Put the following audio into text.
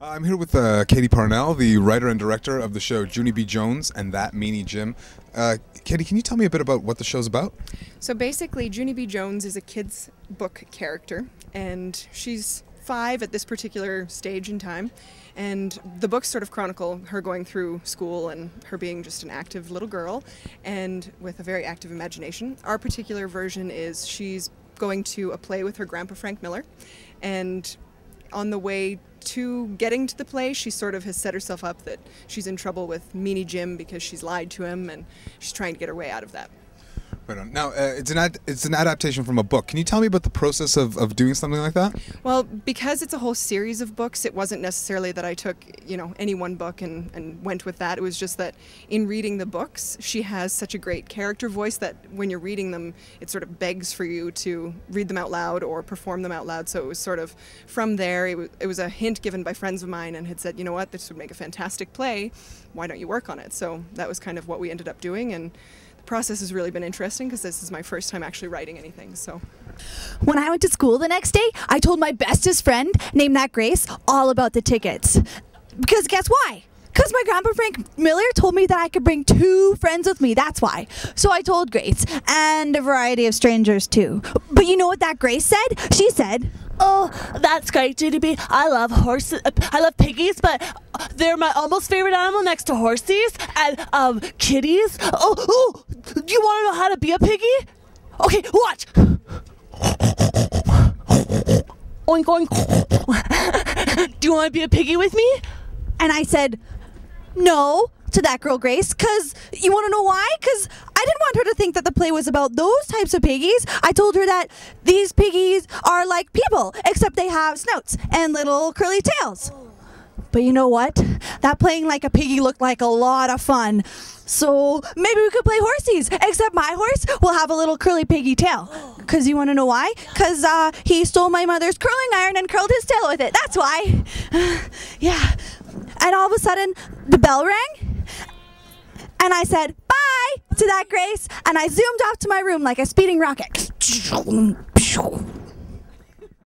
I'm here with Kayte Parnell, the writer and director of the show Junie B Jones and That Meanie Jim. Kayte, can you tell me a bit about what the show's about? So basically, Junie B Jones is a kid's book character, and she's 5 at this particular stage in time. And the books sort of chronicle her going through school and her being just an active little girl and with a very active imagination. Our particular version is she's going to a play with her grandpa Frank Miller, and on the way to getting to the play, she sort of has set herself up that she's in trouble with Meanie Jim because she's lied to him, and she's trying to get her way out of that. Right on. Now, it's an adaptation from a book. Can you tell me about the process of doing something like that? Well, because it's a whole series of books, it wasn't necessarily that I took, any one book and went with that. It was just that in reading the books, she has such a great character voice that when you're reading them, it sort of begs for you to read them out loud or perform them out loud. So it was sort of from there, it was a hint given by friends of mine and had said, you know what, this would make a fantastic play. Why don't you work on it? So that was kind of what we ended up doing. And the process has really been interesting because this is my first time actually writing anything. So when I went to school the next day, I told my bestest friend, named that Grace, all about the tickets. Because guess why? Because my grandpa Frank Miller told me that I could bring 2 friends with me, that's why. So I told Grace, and a variety of strangers too. But you know what that Grace said? She said, "Oh, that's great, Junie B. I love horses. I love piggies, but they're my almost favorite animal next to horses and kitties. Oh, do you want to know how to be a piggy? Okay, watch. Oink, oink. Do you want to be a piggy with me?" And I said, no, to that girl Grace, because you want to know why? Because I didn't want her to think that the play was about those types of piggies. I told her that these piggies are like people, except they have snouts and little curly tails. But you know what? That playing like a piggy looked like a lot of fun. So maybe we could play horsies, except my horse will have a little curly piggy tail. Because you want to know why? Because he stole my mother's curling iron and curled his tail with it. That's why. Yeah. And all of a sudden, the bell rang, and I said, bye, to that Grace, and I zoomed off to my room like a speeding rocket.